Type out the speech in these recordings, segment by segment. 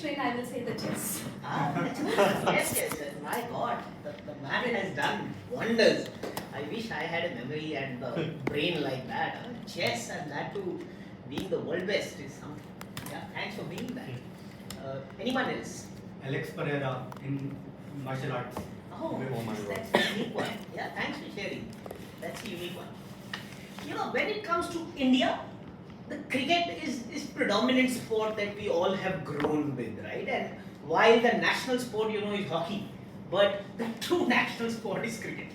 Then I will say the chess. Yes. My God, the man has done wonders. I wish I had a memory and the brain like that. Chess and that too, being the world best is something. Yeah, thanks for being that. Anyone else? Alex Pereira in martial arts. Oh, that's a unique one. Yeah, thanks for sharing. That's a unique one. You know, when it comes to India, the cricket is predominant sport that we all have grown with, right? And while the national sport, is hockey, but the true national sport is cricket,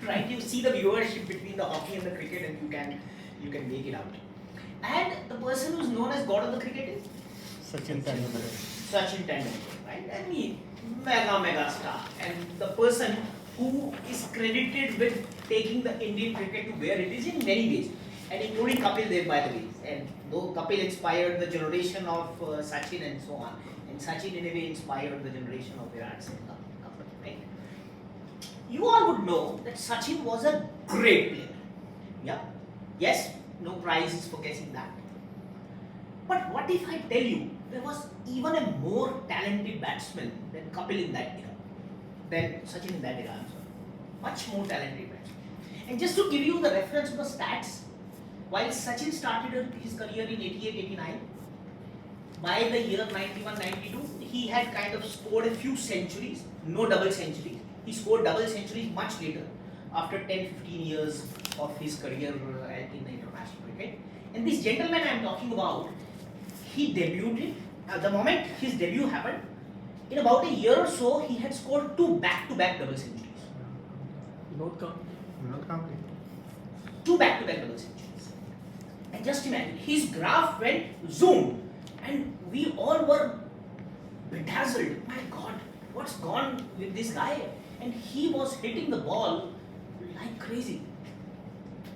right? You see the viewership between the hockey and the cricket, and you can make it out. And the person who's known as god of the cricket is Sachin Tendulkar. Sachin Tendulkar, right? I mean, mega star, and the person who is credited with taking the Indian cricket to where it is in many ways, and including Kapil Dev, by the way. And though Kapil inspired the generation of Sachin and so on, and Sachin in a way inspired the generation of Virat Singh, right? You all would know that Sachin was a great player. Yeah. Yes, no prizes for guessing that. But what if I tell you there was even a more talented batsman than Kapil in that era, than Sachin in that era? I'm sorry. Much more talented batsman. And just to give you the reference of the stats, while Sachin started his career in 88-89, by the year 91-92, he had kind of scored a few centuries, no double centuries. He scored double centuries much later, after 10-15 years of his career in the international cricket. And this gentleman I am talking about, he debuted, at the moment his debut happened, in about a year or so, he had scored 2 back-to-back double centuries. Not complete. 2 back-to-back double centuries. And just imagine, his graph went zoom, and we all were bedazzled. My God, what's gone with this guy? And he was hitting the ball like crazy.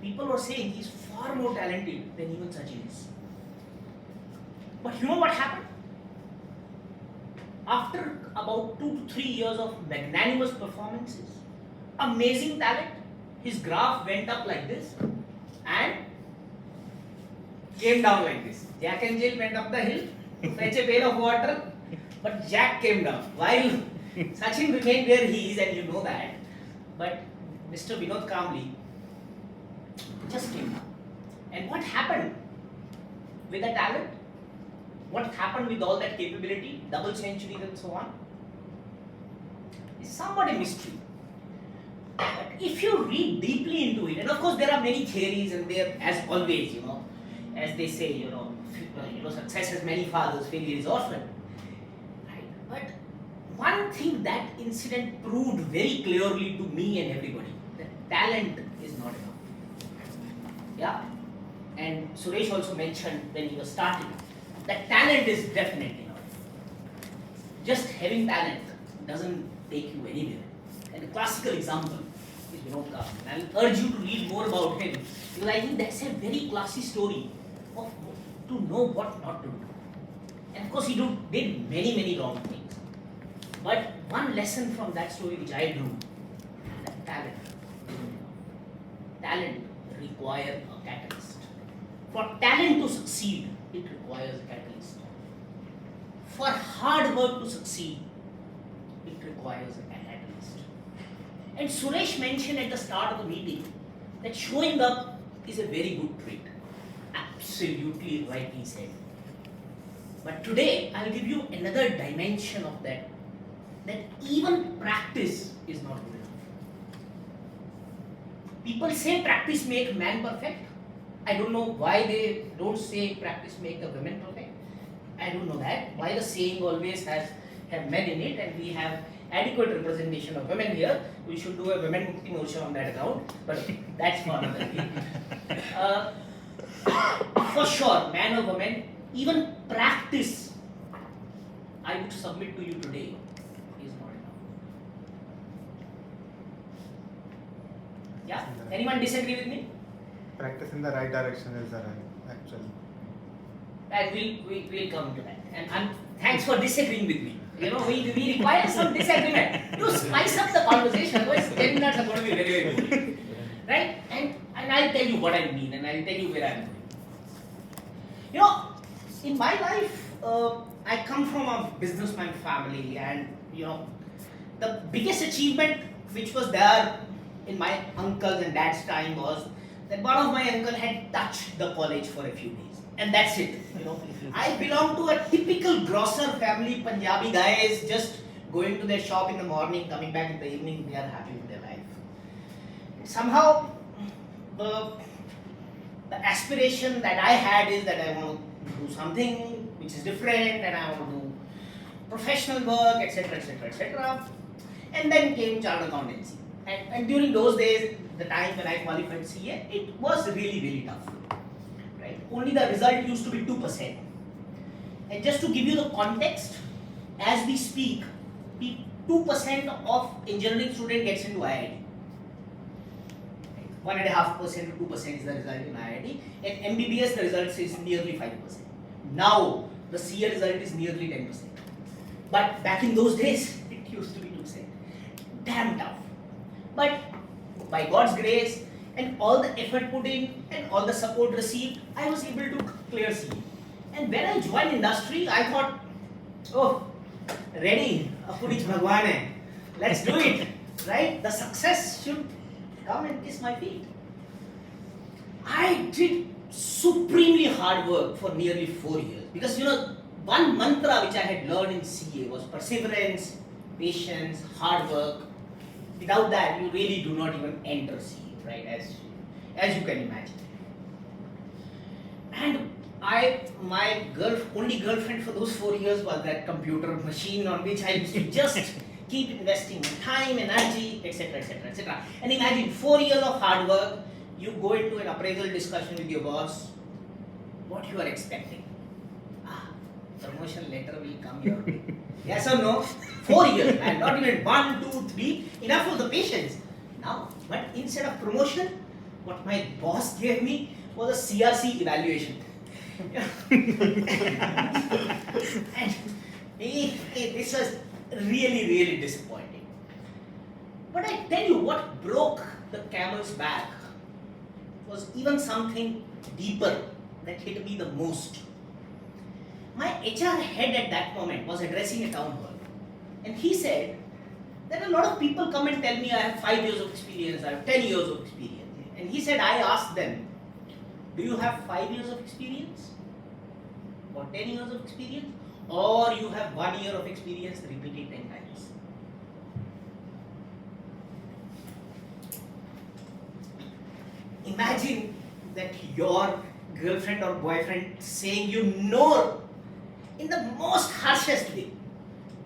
People were saying he's far more talented than even Sachin is. But you know what happened? After about 2 to 3 years of magnanimous performances, amazing talent, his graph went up like this and came down like this. Jack and Jill went up the hill to fetch a pail of water, but Jack came down. While Sachin remained where he is, and you know that, but Mr. Vinod Kamble just came down. And what happened with the talent? What happened with all that capability, double centuries and so on, is somewhat a mystery. But if you read deeply into it, and of course there are many theories, and there, as always, as they say, success has many fathers, failure is orphan. Right? But one thing that incident proved very clearly to me and everybody, that talent is not enough. Yeah? And Suresh also mentioned when he was starting, that talent is definitely not enough. Just having talent doesn't take you anywhere. And a classical example is Vinod Kamble. I'll urge you to read more about him, because I think that's a very classy story of to know what not to do. And of course he did many wrong things. But one lesson from that story which I drew, that talent isn't enough. Talent requires a catalyst. For talent to succeed, it requires a catalyst. For hard work to succeed, it requires a catalyst. And Suresh mentioned at the start of the meeting that showing up is a very good trait. Absolutely rightly said. But today I'll give you another dimension of that even practice is not good enough. People say practice make man perfect. I don't know why they don't say practice make the women perfect. I don't know that. Why the saying always have men in it, and we have adequate representation of women here. We should do a women Mukti Morcha on that account, but that's for another day. For sure, man or woman, even practice, I would submit to you today, is not enough. Yeah? Anyone disagree with me? Practice in the right direction is the right, actually. And we'll come to that. And thanks for disagreeing with me. We require some disagreement to spice up the conversation. Otherwise, 10 minutes are going to be very boring. Right? And I'll tell you what I mean, and I'll tell you where I'm going. In my life, I come from a businessman family, and the biggest achievement which was there in my uncle's and dad's time was that one of my uncle had touched the college for a few days, and that's it. I belong to a typical grocer family, Punjabi guys, just going to their shop in the morning, coming back in the evening. They are happy with their life. Somehow, the aspiration that I had is that I want to do something which is different, and I want to do professional work, etc., etc., etc. And then came chartered accountancy. And during those days, the time when I qualified CA, it was really, really tough. Right? Only the result used to be 2%. And just to give you the context, as we speak, 2% of engineering student gets into IIT. 1.5% to 2% is the result in IIT. In MBBS, the result is nearly 5%. Now, the CA result is nearly 10%. But back in those days, it used to be 2%. Damn tough. But by God's grace and all the effort put in and all the support received, I was able to clear CA. And when I joined industry, I thought, oh, ready, Apurich Bhagwan hai. Let's do it. Right? The success should come and kiss my feet. I did supremely hard work for nearly 4 years because one mantra which I had learned in CA was perseverance, patience, hard work. Without that, you really do not even enter CA, right? As you can imagine. And my only girlfriend for those 4 years was that computer machine on which I used to just keep investing time, energy, etc., etc., etc. And imagine 4 years of hard work, you go into an appraisal discussion with your boss, what you are expecting? Promotion letter will come your way. Yes or no? 4 years, and not even 1, 2, 3, enough of the patience. Now, but instead of promotion, what my boss gave me was a CRC evaluation. And this was really, really disappointing. But I tell you, what broke the camel's back was even something deeper that hit me the most. My HR head at that moment was addressing a town hall, and he said, there are a lot of people come and tell me I have 5 years of experience, I have 10 years of experience. And he said, I asked them, do you have 5 years of experience or 10 years of experience, or you have 1 year of experience repeated 10 times? Imagine that your girlfriend or boyfriend saying you no in the most harshest way,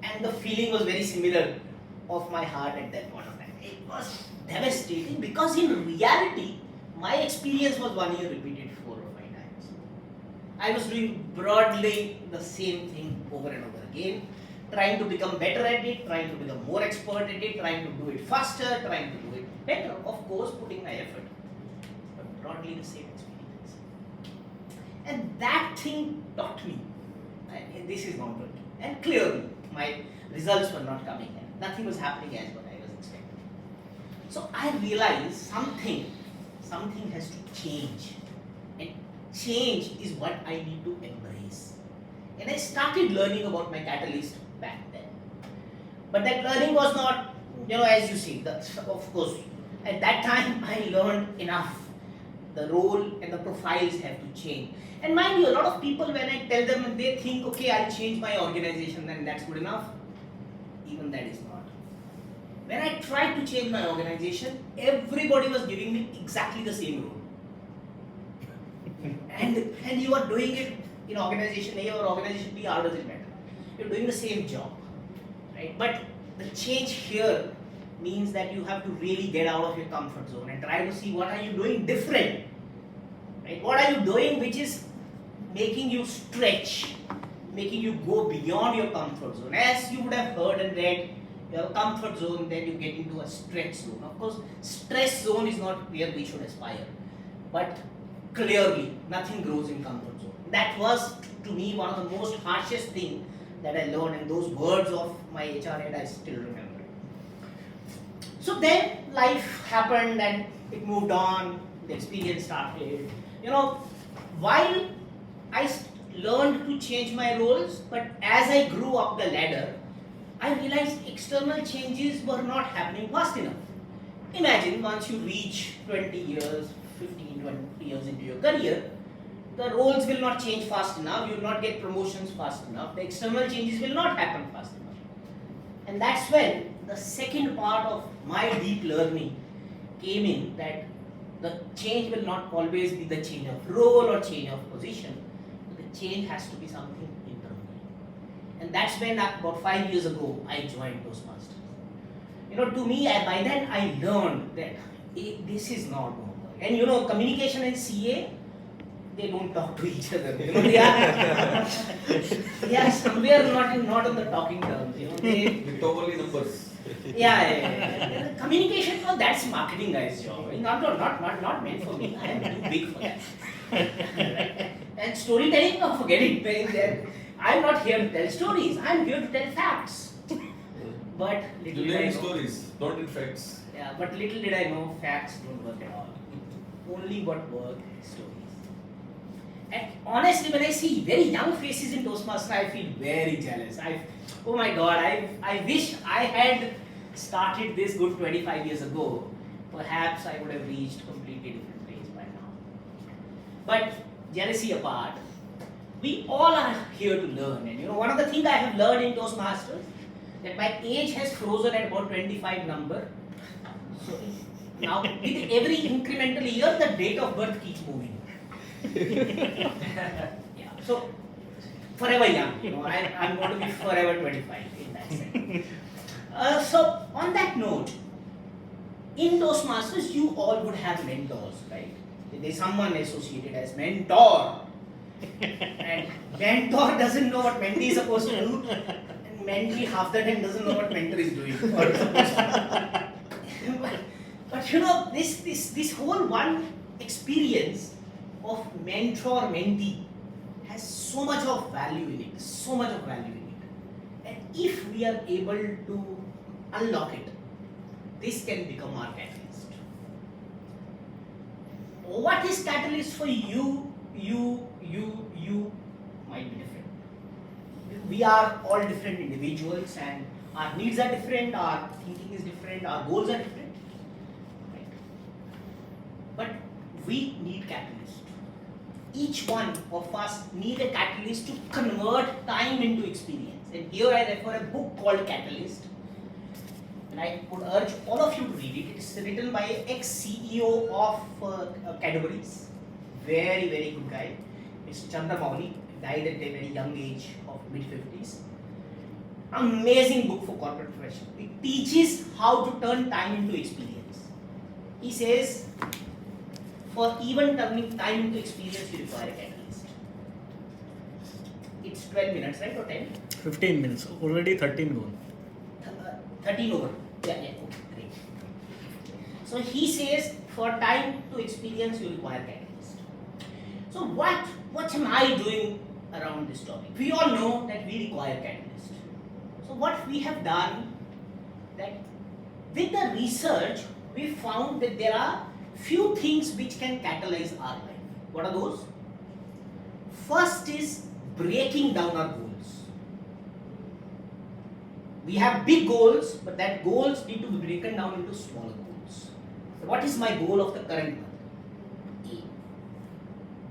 and the feeling was very similar of my heart at that point of time. It was devastating because in reality, my experience was 1 year repeated 4 or 5 times. I was doing broadly the same thing over and over again, trying to become better at it, trying to become more expert at it, trying to do it faster, trying to do it better, of course putting my effort, but broadly the same experience. And that thing taught me, this is not working. And clearly, my results were not coming in. Nothing was happening as what I was expecting. So I realized something has to change. And change is what I need to embrace. And I started learning about my catalyst back then. But that learning was not, as you see, of course, at that time I learned enough. The role and the profiles have to change. And mind you, a lot of people, when I tell them, they think, okay, I'll change my organization, then that's good enough. Even that is not. When I tried to change my organization, everybody was giving me exactly the same role. And you are doing it in organization A or organization B, how does it matter? You're doing the same job, right? But the change here means that you have to really get out of your comfort zone and try to see what are you doing different, right? What are you doing which is making you stretch, making you go beyond your comfort zone. As you would have heard and read, your comfort zone, then you get into a stretch zone. Of course, stress zone is not where we should aspire, but clearly nothing grows in comfort zone. That was to me one of the most harshest things that I learned, and those words of my HR head I still remember. So then life happened and it moved on, the experience started. While I learned to change my roles, but as I grew up the ladder, I realized external changes were not happening fast enough. Imagine once you reach 20 years, 15, 20 years into your career, the roles will not change fast enough, you will not get promotions fast enough, the external changes will not happen fast enough. And that's when the second part of my deep learning came in, that the change will not always be the change of role or change of position, but the change has to be something internal. And that's when about 5 years ago I joined Toastmasters. To me, by then I learned that this is not going to work. And communication and CA, they don't talk to each other. They are somewhere not on the talking terms. They talk only numbers. Yeah. Communication, that's marketing guy's job. Not meant for me. I am too big for that. Right? And storytelling, forget it. I'm not here to tell stories. I'm here to tell facts. But little You did I learn know. stories, not in facts. Yeah, but little did I know, facts don't work at all. Only what work is stories. And honestly, when I see very young faces in Toastmasters, I feel very jealous. Oh my God, I wish I had started this good 25 years ago. Perhaps I would have reached a completely different place by now. But jealousy apart, we all are here to learn. And one of the things I have learned in Toastmasters, that my age has frozen at about 25 number. So now with every incremental year, the date of birth keeps moving. Yeah. So forever young, I'm going to be forever 25 in that sense. So on that note, in Toastmasters, you all would have mentors, right? There's someone associated as mentor. And mentor doesn't know what mentee is supposed to do. And mentee half the time doesn't know what mentor is doing or is supposed to do. But this whole one experience of mentor-mentee has so much of value in it, And if we are able to unlock it, this can become our catalyst. What is catalyst for you might be different. We are all different individuals, and our needs are different, our thinking is different, our goals are different. Right? But we need catalyst. Each one of us need a catalyst to convert time into experience. And here I refer a book called Catalyst. And I would urge all of you to read it. It's written by an ex-CEO of Cadbury's. Very, very good guy. Mr. Chandramouli, died at a very young age of mid-50s. Amazing book for corporate profession. It teaches how to turn time into experience. He says, for even turning time into experience, you require a catalyst. It's 12 minutes, right, or 10? 15 minutes, already 13 gone. 13 over. Yeah, okay, great. So he says, for time to experience, you require catalyst. So what am I doing around this topic? We all know that we require catalyst. So what we have done, that with the research, we found that there are few things which can catalyze our life. What are those? First is breaking down our goals. We have big goals, but that goals need to be broken down into smaller goals. So what is my goal of the current month? A.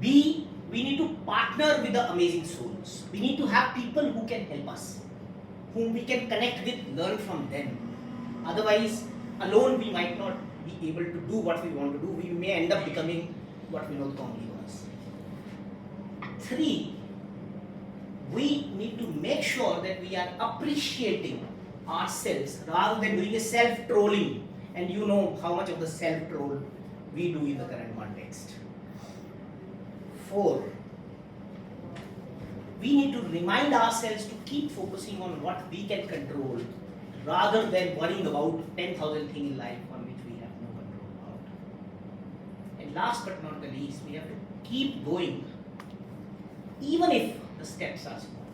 B, we need to partner with the amazing souls. We need to have people who can help us, whom we can connect with, learn from them. Otherwise, alone we might not be able to do what we want to do. We may end up becoming what we know commonly was. 3, we need to make sure that we are appreciating ourselves rather than doing a self-trolling. And you know how much of the self-troll we do in the current context. 4, we need to remind ourselves to keep focusing on what we can control rather than worrying about 10,000 things in life on which we have no control about. And last but not the least, we have to keep going even if the steps are small.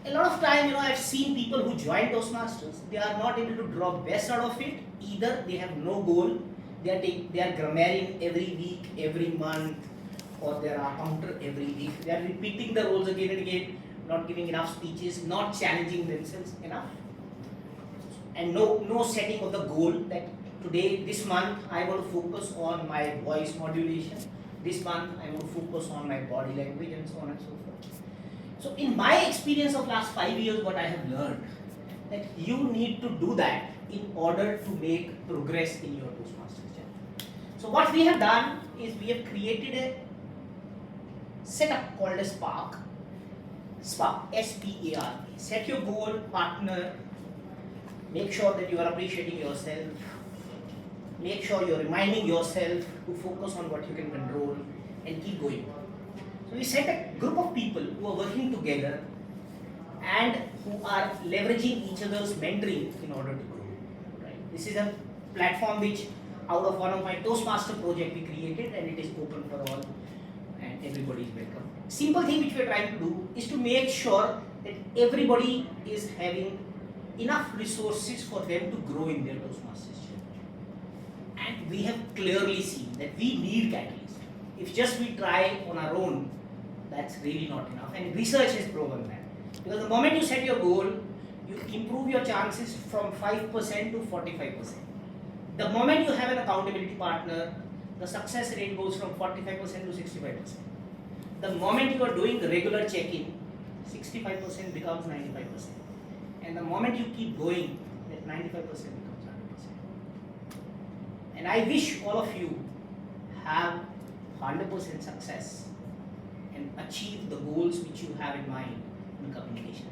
A lot of time, I've seen people who join Toastmasters, they are not able to draw best out of it. Either they have no goal, they are grammarian every week, every month, or they are counter every week. They are repeating the roles again and again, not giving enough speeches, not challenging themselves enough, and no setting of the goal that today, this month, I want to focus on my voice modulation. This month, I want to focus on my body language and so on and so forth. So, in my experience of last 5 years, what I have learned that you need to do that in order to make progress in your Toastmasters journey. So, what we have done is we have created a setup called a Spark. Spark, S-P-A-R-K. Set your goal, partner. Make sure that you are appreciating yourself. Make sure you're reminding yourself to focus on what you can control and keep going. So we set a group of people who are working together and who are leveraging each other's mentoring in order to grow. Right? This is a platform which out of one of my Toastmaster project we created, and it is open for all and everybody is welcome. Simple thing which we are trying to do is to make sure that everybody is having enough resources for them to grow in their Toastmasters journey. And we have clearly seen that we need catalysts. If just we try on our own, that's really not enough. And research has proven that. Because the moment you set your goal, you improve your chances from 5% to 45%. The moment you have an accountability partner, the success rate goes from 45% to 65%. The moment you are doing the regular check-in, 65% becomes 95%. And the moment you keep going, that 95% becomes 100%. And I wish all of you have 100% success and achieve the goals which you have in mind in communication.